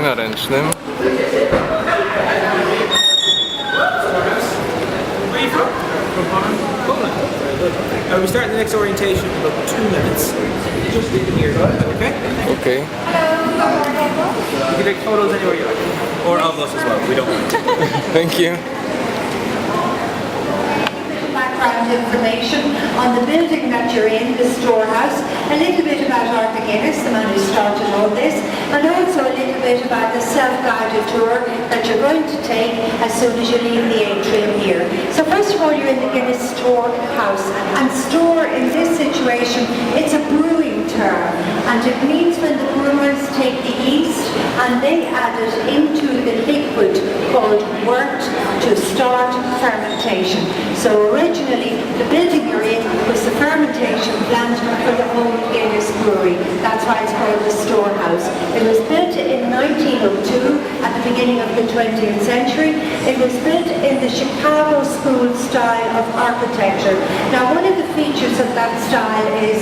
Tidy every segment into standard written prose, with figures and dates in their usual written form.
na ręcznym. We start the next orientation in about 2 minutes. Just in here, okay? Okay. You can take photos anywhere you like. Or of us as well, we don't mind. Thank you. Background information on the building that you're in, the storehouse, a little bit about Arthur Guinness, the man who started all this, and also a little bit about the self-guided tour that you're going to take as soon as you leave the atrium here. So first of all, you're in the Guinness Storehouse, and store in this situation, it's a brewing term, and it means when the brewers take the yeast and they add it into the liquid called wort to start fermentation. So originally, the building you're in was the fermentation plant for the whole Guinness brewery. That's why it's called the storehouse. It was built in 1902, at the beginning of the 20th century. It was built in the Chicago school style of architecture. Now, one of the features of that style is,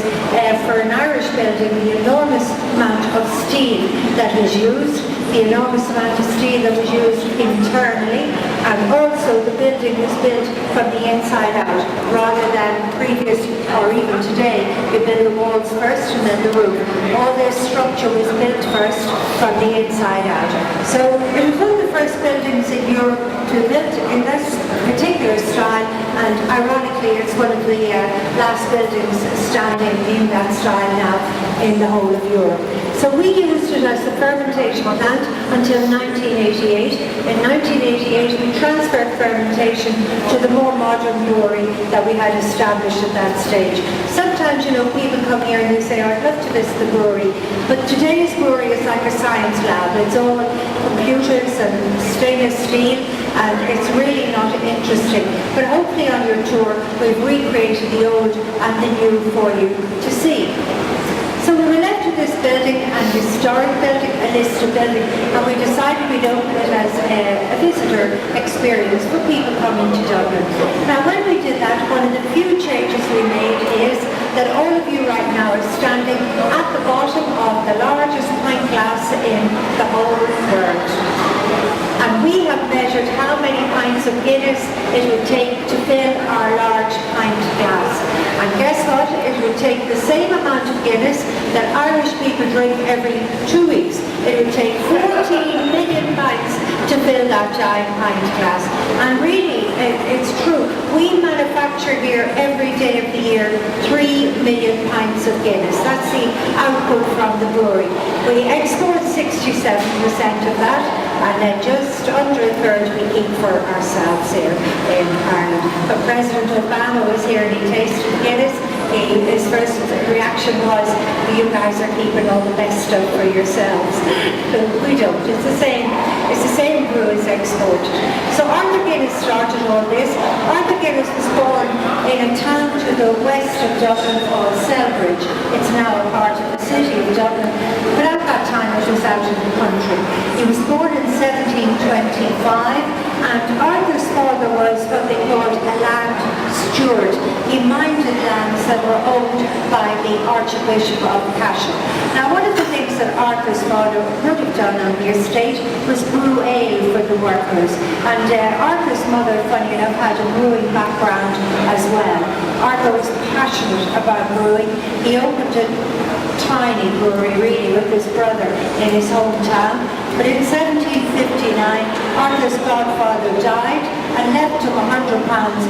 for an Irish building, the enormous amount of steel that was used, the enormous amount of steel that was used internally, and also the building was built from the inside out, rather than previous, or even today, you build the walls first and then the roof. All this structure was built first from the inside out. So it was one of the first buildings in Europe to build in this particular style, and ironically it's one of the last buildings standing in that style now in the whole of Europe. So we used it as the fermentation plant until 1988. In 1988 we transferred fermentation to the more modern brewery that we had established at that stage. Sometimes, you know, people come here and they say, oh, I'd love to visit the brewery, but today's brewery is like a science lab. It's all computers and stainless steel, and it's really not interesting. But hopefully on your tour we've recreated the old and the new for you to see. So we were left with this building, an historic building, a listed building, and we decided we'd open it as a visitor experience for people coming to Dublin. Now when we did that, one of the few changes we made is that all of you right now are standing at the bottom of the largest pint glass in the whole world. And we have measured how many pints of Guinness it would take to fill our large pint glass. And guess what? It would take the same amount of Guinness that Irish people drink every 2 weeks. It would take 14 million pints to fill that giant pint glass. And really, it's true. We manufacture here every day of the year 3 million pints of Guinness. That's the output from the brewery. We export 67% of that, and then just under a third we keep for ourselves here in Ireland. But President Obama was here and he tasted Guinness. His first reaction was, you guys are keeping all the best stuff for yourselves. But we don't. It's the same brew as exported. So Arthur Guinness started all this. Arthur Guinness was born in a town to the west of Dublin called Selbridge. It's now a part of the city of Dublin, but at that time it was out in the country. He was born in 1725, and Arthur's father was what they called a land steward. He minded lands that were owned by the Archbishop of Cashel. Now, one of the things that Arthur's father would have done on the estate was brew ale for the workers. And Arthur's mother, funny enough, had a brewing background as well. Arthur was passionate about brewing. He opened a tiny brewery, really, with his brother in his hometown. But in 1759, Arthur's godfather died and left him £100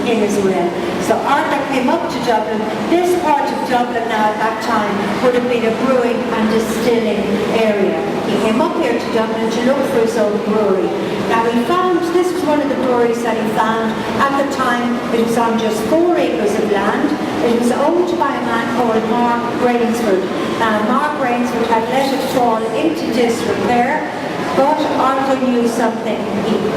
in his will. So Arthur came up to Dublin. This part of Dublin now at that time would have been a brewing and distilling area. He came up here to Dublin to look for his own brewery. Now he found, this was one of the breweries that he found. At the time it was on just 4 acres of land. It was owned by a man called Mark Rainsford. Mark Rainsford had let it fall into disrepair. But Arthur knew something.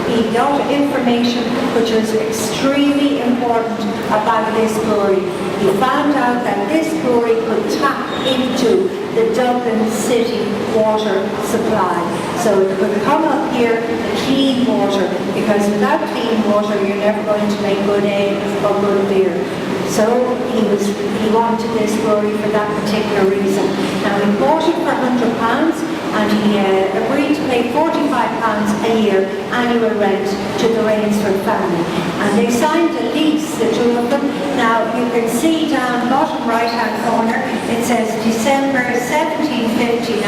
He got information which was extremely important about this brewery. He found out that this brewery could tap into the Dublin city water supply. So it could come up here clean water, because without clean water you're never going to make good ale or good beer. So he wanted this brewery for that particular reason. Now he bought it for £100, and he agreed to pay £45 a year annual rent to the Rainsford family. And they signed a lease, the two of them. Now you can see down bottom right hand corner it says December 1759,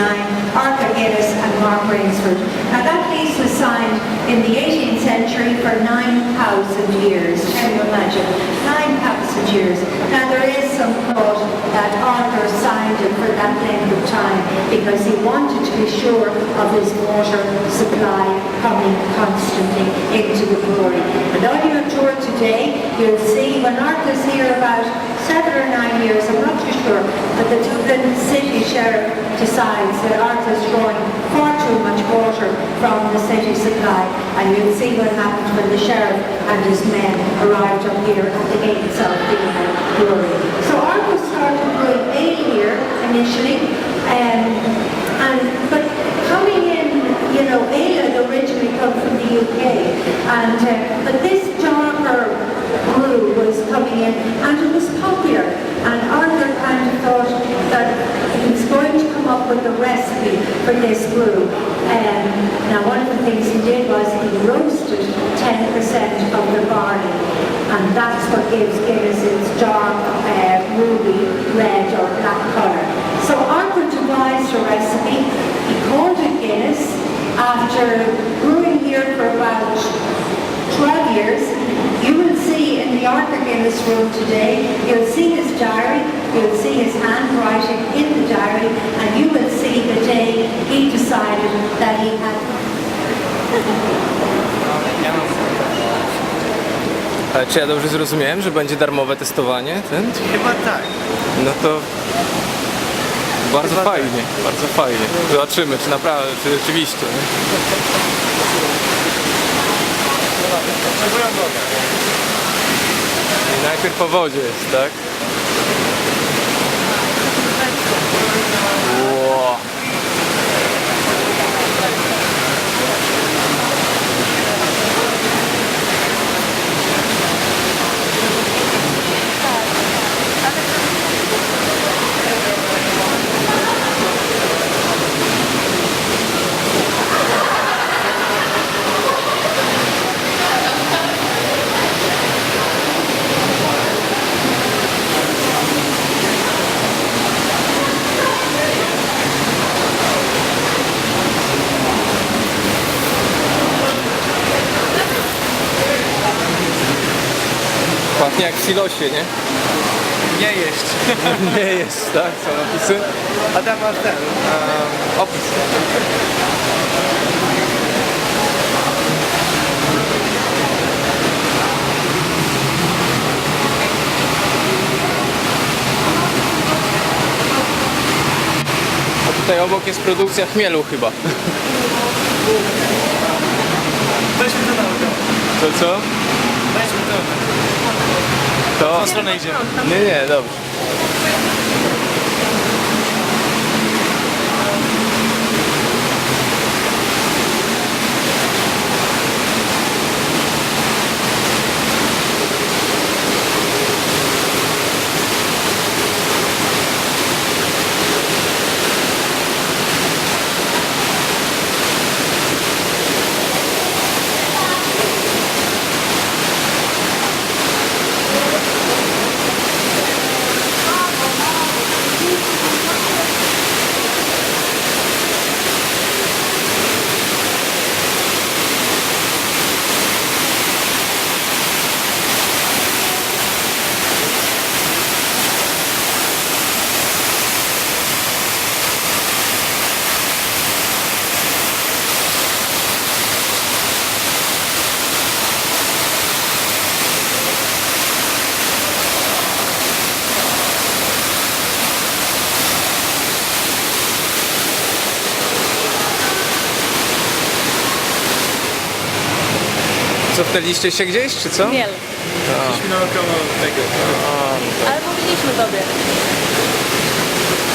Arthur Guinness and Mark Rainsford. Now that lease was signed in the 18th century for 9,000 years. Can you imagine? 9,000 years. Now there is some thought that Arthur signed it for that length of time because he wanted to be sure of his water supply coming constantly into the brewery. And on your tour today, you'll see when Arthur's here about 7 or 9 years, I'm not too sure, but the Dublin city sheriff decides that Arthur's drawing far too much water from the city supply, and you'll see what happened when the sheriff and his men arrived up here at the gates of the brewery. So Arthur started brewing ale here initially, but coming in, you know, ale had originally come from the UK, but this darker brew was coming in and it was popular, and Arthur kind of thought that he was going to come up with a recipe for this brew. Now one of the things he did was he roasted 10% of the barley, and that's what gives Guinness its dark ruby red or black colour. So Arthur devised a recipe. He called it Guinness after brewing here for about 12 years. You will see in the Arthur Guinness room today, you'll see his diary, you'll see his handwriting in the diary, and you will see the day he decided that he had... Ale czy ja dobrze zrozumiałem, że będzie darmowe testowanie? Chyba tak. No to bardzo fajnie, bardzo fajnie. Zobaczymy, czy naprawdę, czy rzeczywiście. I najpierw po wodzie jest, tak? Wow. Pachnie jak w silosie, nie? Nie jeść. Nie jest, tak? Są napisy? A tam masz ten opis. A tutaj obok jest produkcja chmielu chyba. Weźmy to na udział. To co? Weźmy to. To? W stronę idziemy. Nie, dobrze. Co, wteliście się gdzieś, czy co? Miel. Idźmy naokoło tego. Ale mówiliśmy tobie.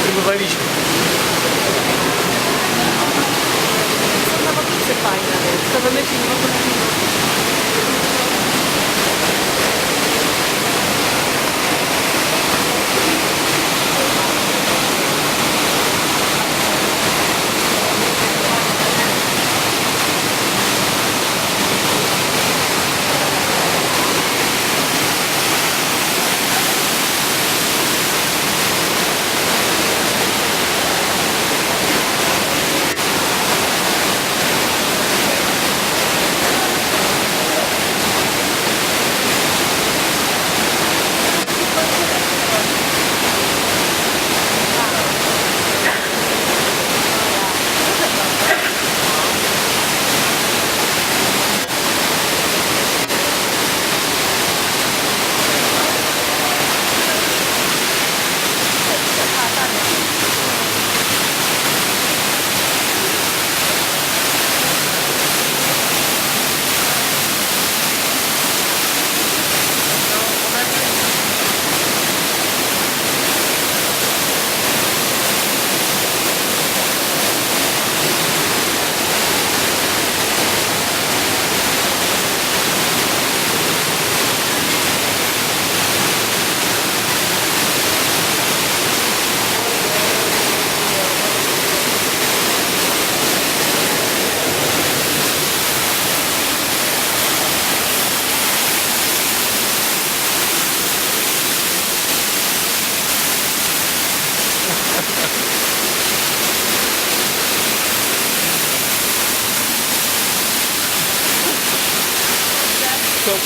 Próbowaliśmy. Są nawodnicy fajne, więc to wymyślić w ogóle.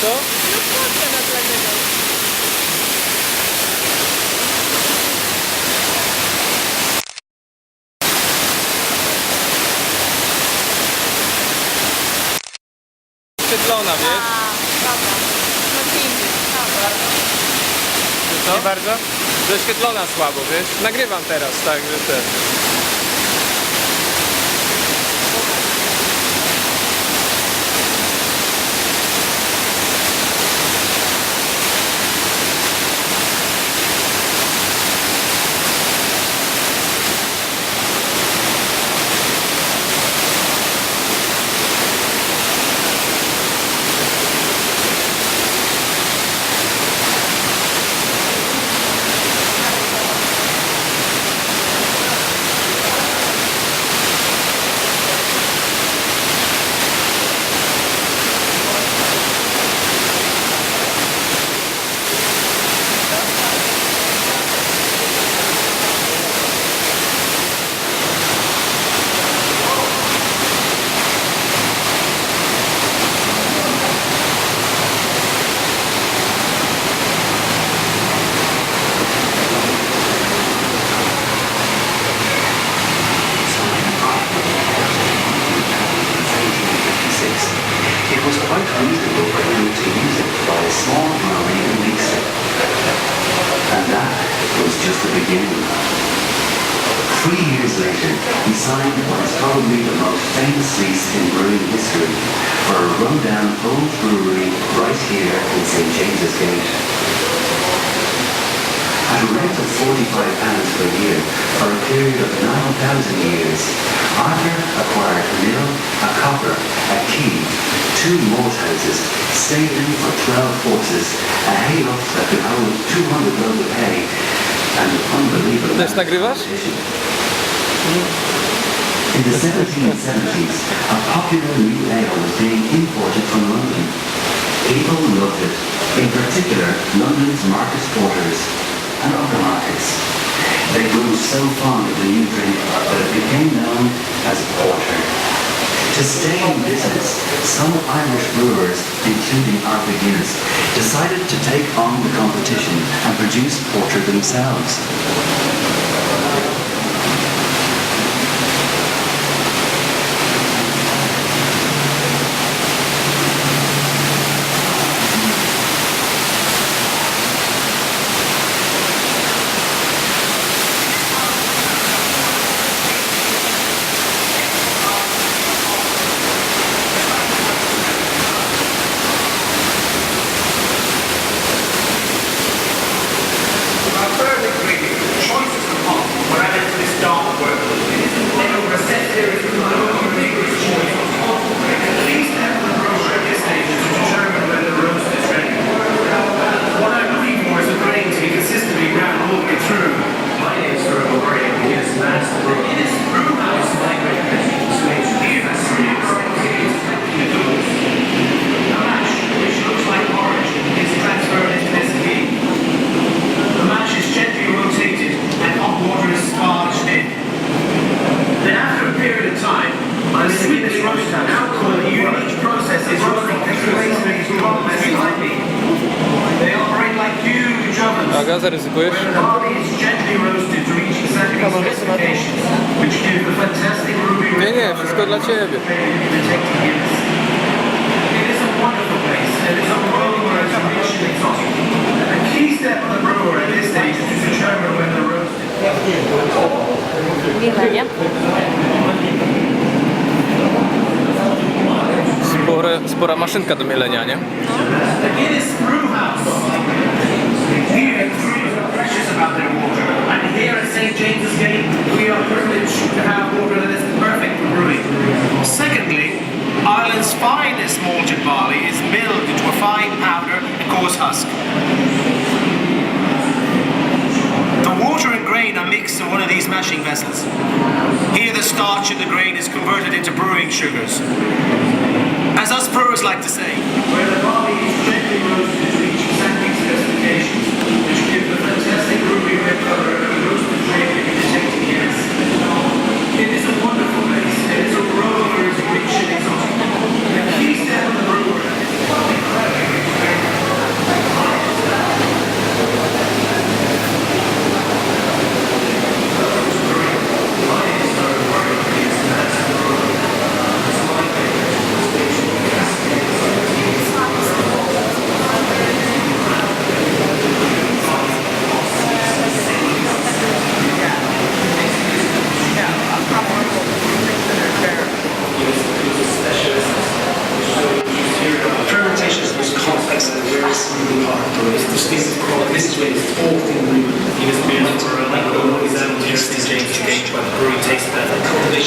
co? No słodka na dlatego. Świetlona, wiesz? Dobra. No pięknie. Dobra. Co? Nie bardzo? Doświetlona słabo, wiesz? Nagrywam teraz, tak, że ten. It was quite reasonable for him to use it by a small brewery in Wycieczka. And that was just the beginning. 3 years later, he signed what is probably the most famous lease in brewing history for a run-down old brewery right here in St. James's Gate. At a rate of £45 per year for a period of 9,000 years, Arthur acquired a mill, a copper, a quay, 2 malt houses, stabling for 12 horses, a hayloft that could hold 200 loads of hay, and an unbelievable Też nagrywasz? In the 1770s, a popular new ale was being imported from London. People loved it, in particular London's Market Porters and other markets. They grew so fond of the new drink that it became known as porter. To stay in business, some Irish brewers, including Arthur Guinness, decided to take on the competition and produce porter themselves. Aga, zaryzykujesz? Nie, nie, wszystko dla Ciebie. Miłe, nie? Spora maszynka do mielenia, nie? Guinness Storehouse. Here, are precious about their water, and here at St. James's Gate, we are privileged to have water that is perfect for brewing. Secondly, Ireland's finest malted barley is milled into a fine powder and coarse husk. The water and grain are mixed in one of these mashing vessels. Here the starch in the grain is converted into brewing sugars. As us brewers like to say, where the barley is gently roasted to reach exacting specifications, which give the fantastic ruby red color of the roasted grain in detecting Guinness. It is a wonderful place. It is a aroma is rich and exotic. The key step of the brewer. James engaged by the brewery taste method. Let me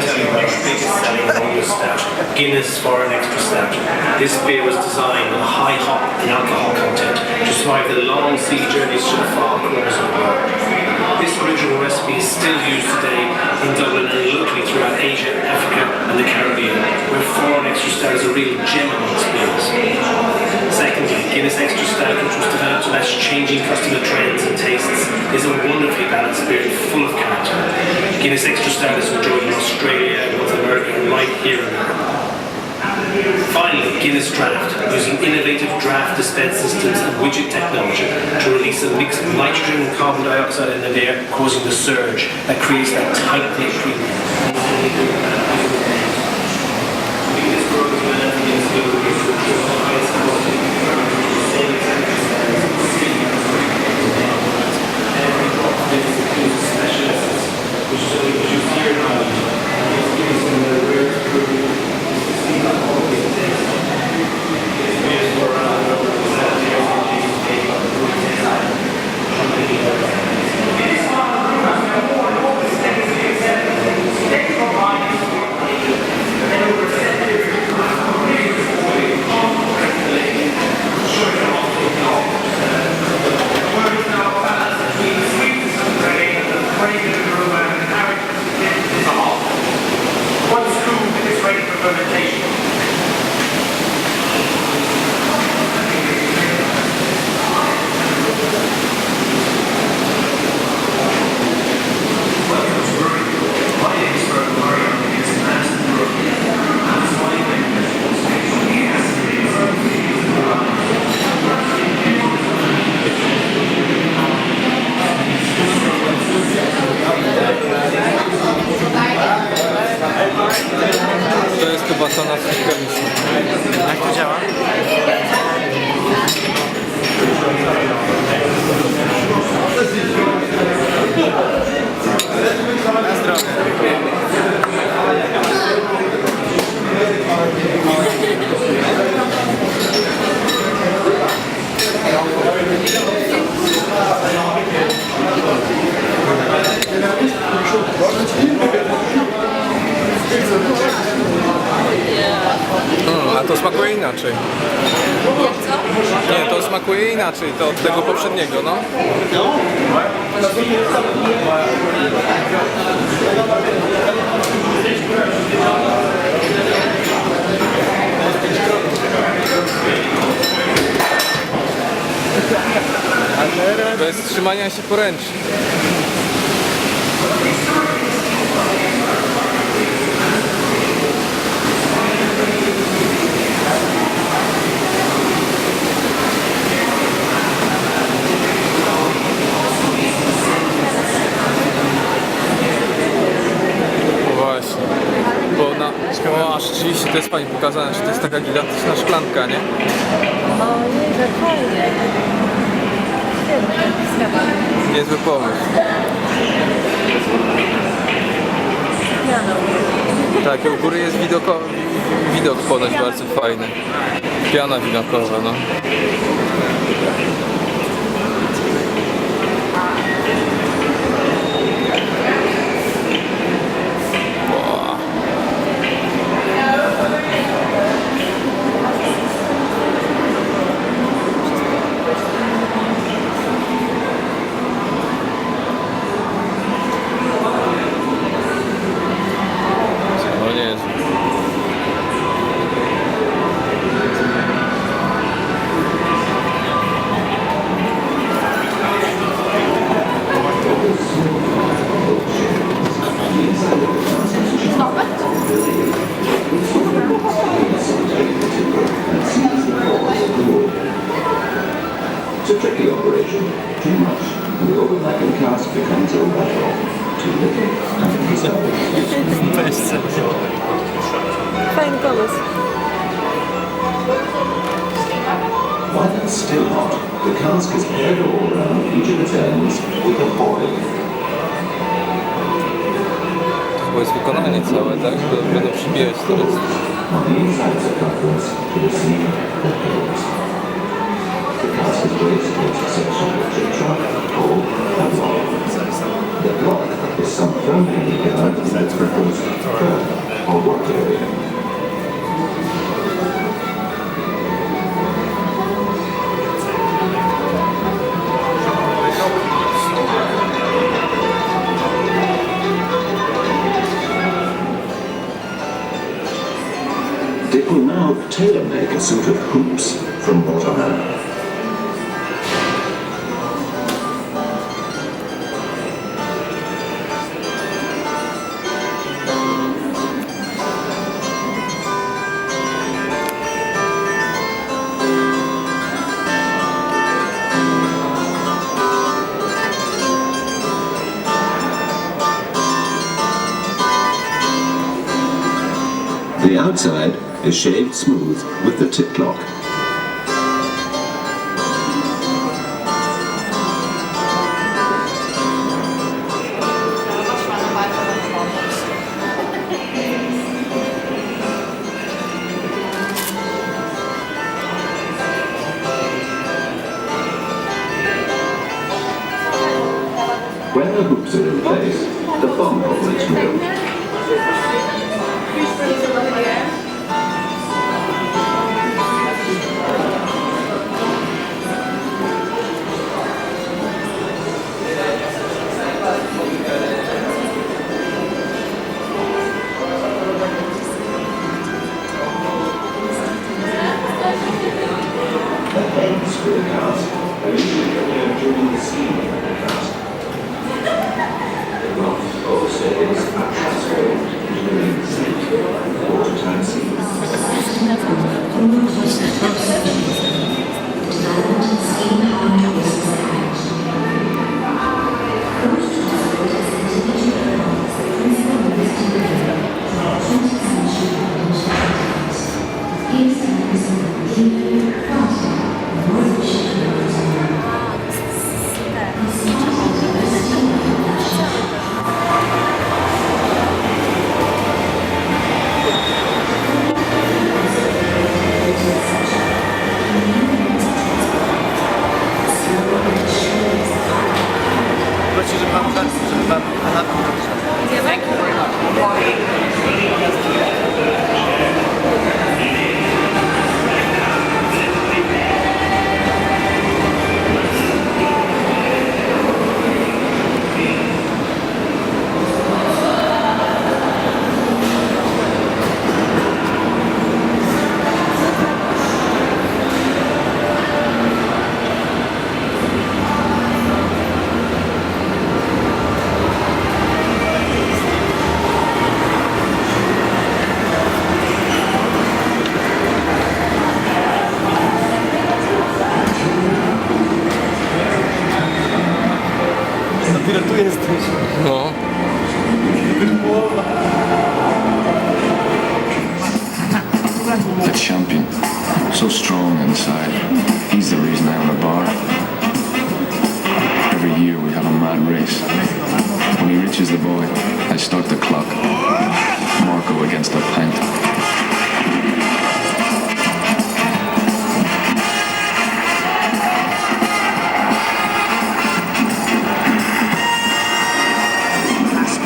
tell you about the biggest selling Royal Stout, Guinness Foreign Extra Stout. This beer was designed with a high hop and alcohol content to survive the long sea journeys to the far corners of the world. This original recipe is still used today in Dublin and locally throughout Asia, Africa and the Caribbean, where Foreign Extra Stout is a real gem amongst beers. Secondly, Guinness Extra Stout, which was developed to match changing customer trends and tastes, is a wonderfully balanced beer full of character. Guinness Extra Stout is enjoyed in Australia, North America and right here in Europe. Finally, Guinness Draft, using innovative draft dispense systems and widget technology to release a mix of nitrogen and carbon dioxide in the air, causing the surge that creates that tight-knit feeling. To jest chyba to na chemiczne. Jak to działa? Na zdrowie. A to smakuje inaczej. Nie, to smakuje inaczej, to od tego poprzedniego, no. Bez trzymania się poręczy. Bo aż rzeczywiście to jest pani pokazane, że to jest taka gigantyczna szklanka, nie? Ojej, że fajnie. Niezły pomysł. Tak, u góry jest widok ponoć bardzo fajny. Piana widokowa, no. It's a tricky operation. Too much, the overlapping cask becomes a rattle. Too little, and it disappears. Fajny pomysł. While it's still hot, the cask is paired all around each of its ends with a foil. To jest wykonanie całe, tak? Będą przybijać teraz. On the inside circumference to receive the pills. The cask is raised against a section of the tree trunk, called Dick will now tailor-make a suit of hoops from watermelon. The outside is shaved smooth with the tip lock. When the hoops are in place, the bomb hole is drilled. The heads for the cast are usually prepared during the steam of the cast. The cloth also is transferred into the main seat, watertight No. That champion, so strong inside. He's the reason I own a bar. Every year we have a mad race. When he reaches the boy, I start the clock. Marco against a pint.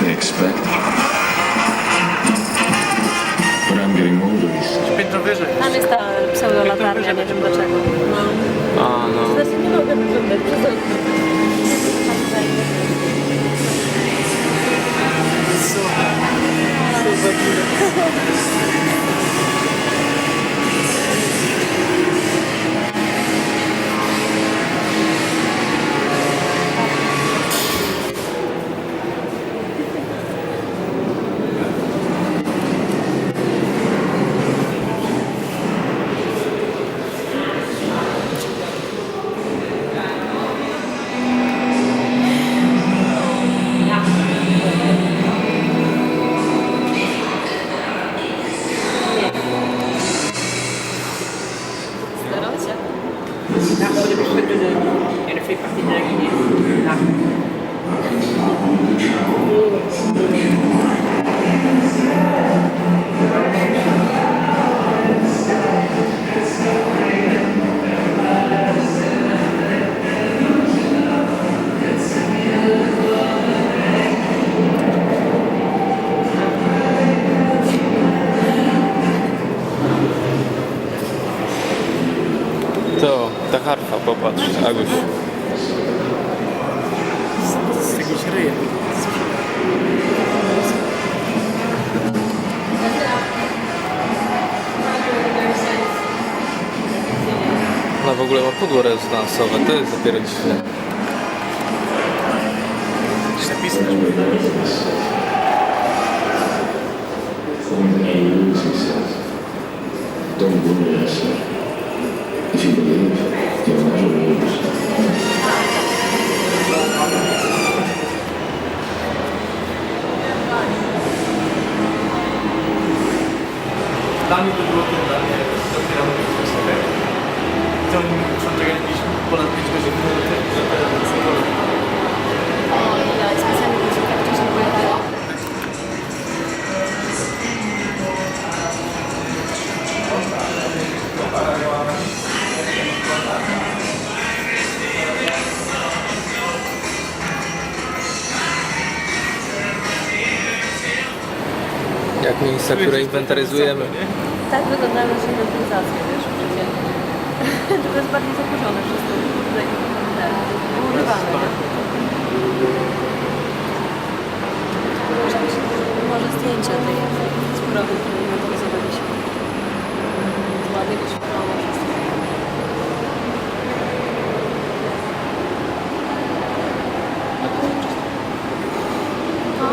They expect. But I'm getting older. Piętro wyżej. Tam jest ta pseudolatarnia, nie wiem dlaczego. A, no. Zresztą nie mogę wyglądać przez okno. So pudło rezonansowe, to jest dopiero dziwne. Only thing you lose, he says. Don't worry yourself. If you believe, you'll never lose. Dla mnie to było trudne, dopiero sobie. To oni muszą czekać gdzieś ponad 5 godzin, Ja specjalnie tak wcześniej pojechała. Jak miejsca, które inwentaryzujemy. Tak wyglądają nasze inwentaryzacje, wiesz, przeciętnie. To jest bardziej zakurzone wszystko. Tutaj używane, nie? Może zdjęcia tej sprawy, które inwentaryzowaliśmy. Ładnie go świetlało wszystko. No,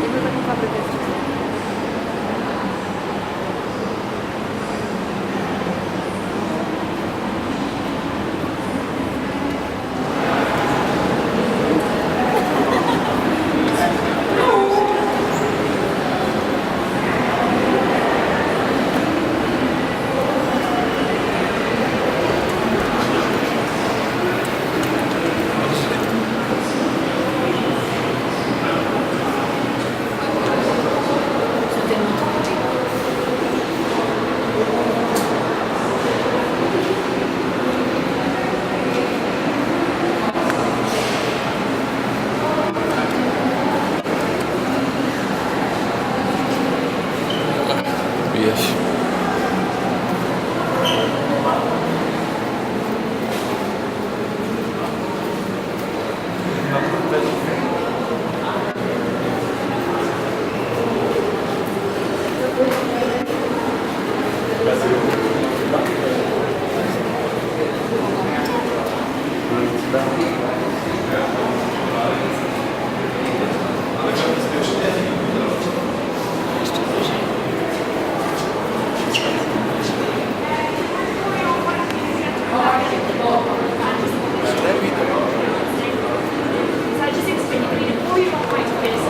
jakby taką fabrykę jest czysto. Wbija się.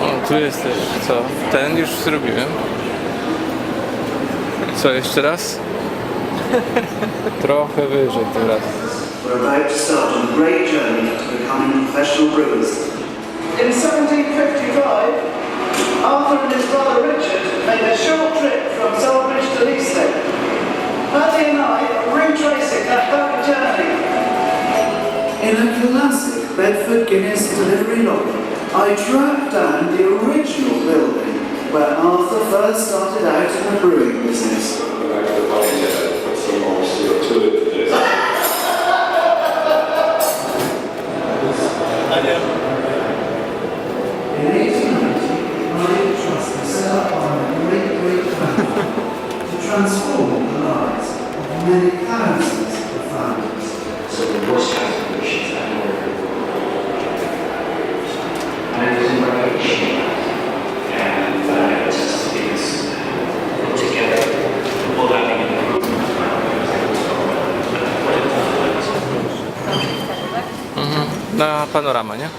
O, tu jest też, co? Ten już zrobiłem. Co, jeszcze raz? Trochę wyżej tym razem. We're about to start on a great journey to becoming professional brewers. In 1755, Arthur and his brother Richard made a short trip from Salbridge to Leesley. Paddy and I are retracing that back journey. In a classic Bedford Guinness delivery lorry, I tracked down the original building where Arthur first started out in the brewing business. In 1890, Ryan Trust was set up by a great family to transform the lives of many thousands of families. So the worst transformations that were and it was in revolution and it's put together all that Na panorama, nie?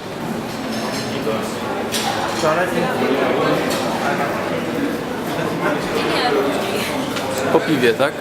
Po piwie, tak?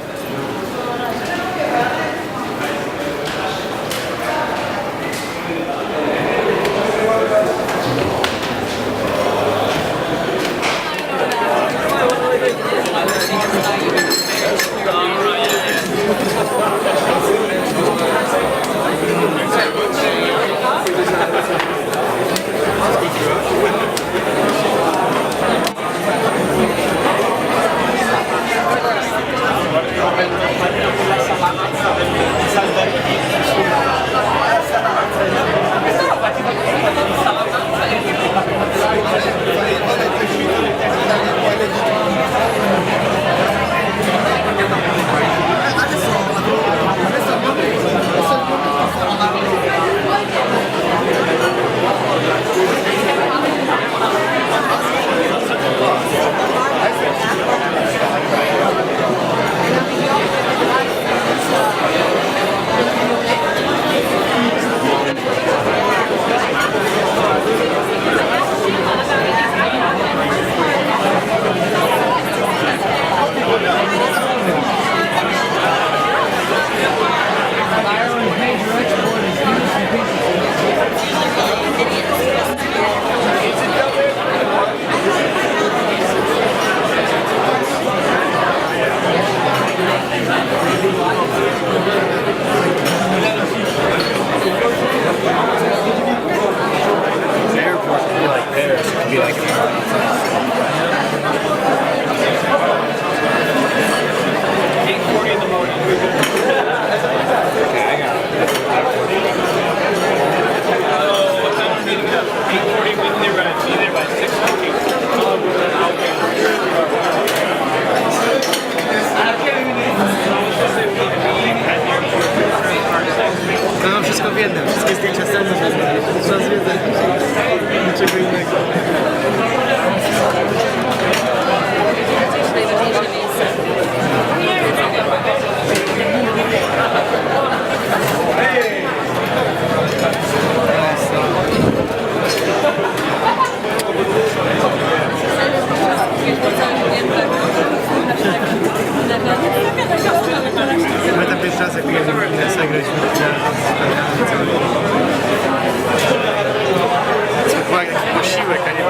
posiłek, a nie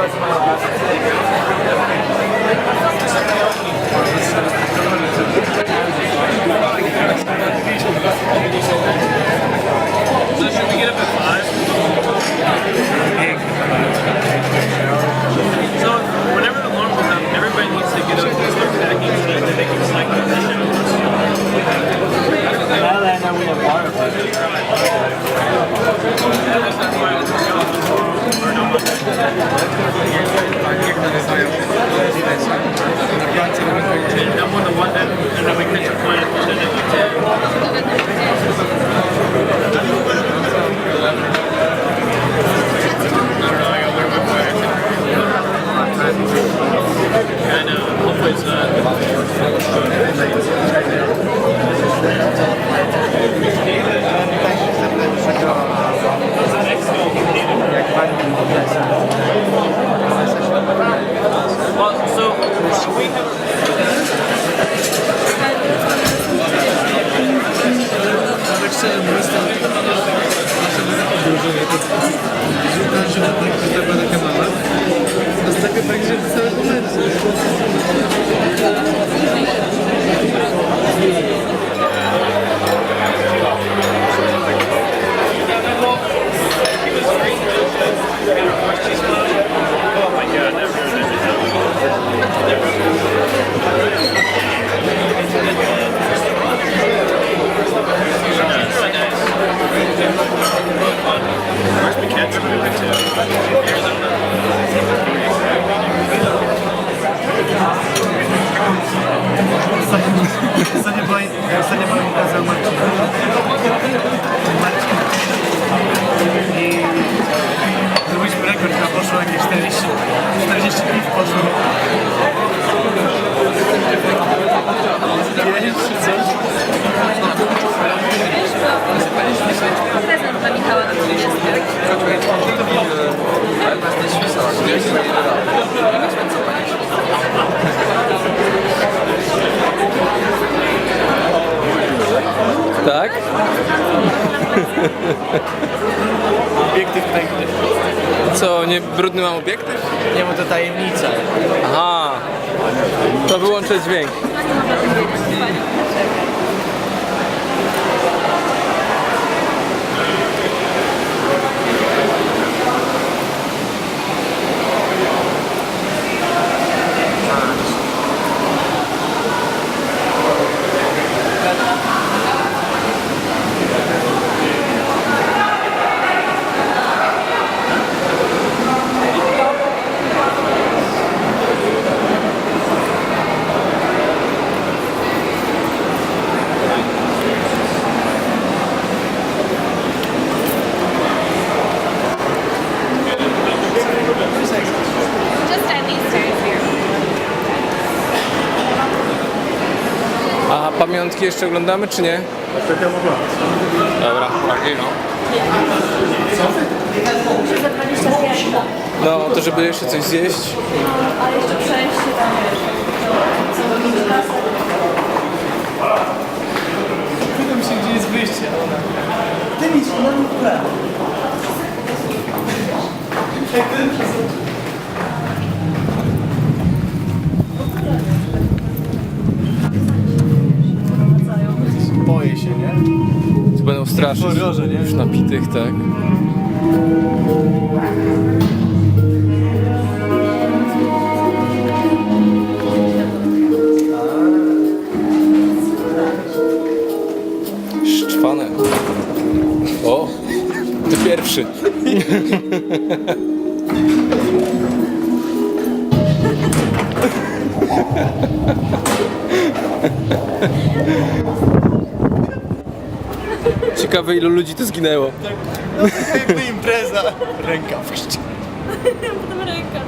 So whenever the alarm goes off, everybody needs to get up and start packing so that they can cycle the show. Now that I know we have water pipes. And I'm on the one that and then we catch a flight and then we I know, hopefully it's well, so we oh my god, where's the kids? Ostatnio była impreza i zrobiliśmy rekord, a poszło jakieś 40 piw poszło. 5 czy coś? Prezent dla Michała na 30. Tak? Obiektyw piękny. Co, nie brudny mam obiektyw? Nie, bo to tajemnica. Aha, to wyłączę dźwięk. Just stand these stairs here. A pamiątki jeszcze oglądamy, czy nie? Dobra, bardziej no. Muszę za 25. No, to żeby jeszcze coś zjeść. No, a jeszcze przejście tam wiesz. Pytam się, gdzie jest wyjście. Ty nic, no nie plan. Boję się, nie? Tu będą straszyć. horrorze, nie? Już napitych, tak. Szczwane. O, ty pierwszy. Ciekawe, ilu ludzi tu zginęło. Jakby impreza. Ręka w chrzcie. Potem ręka.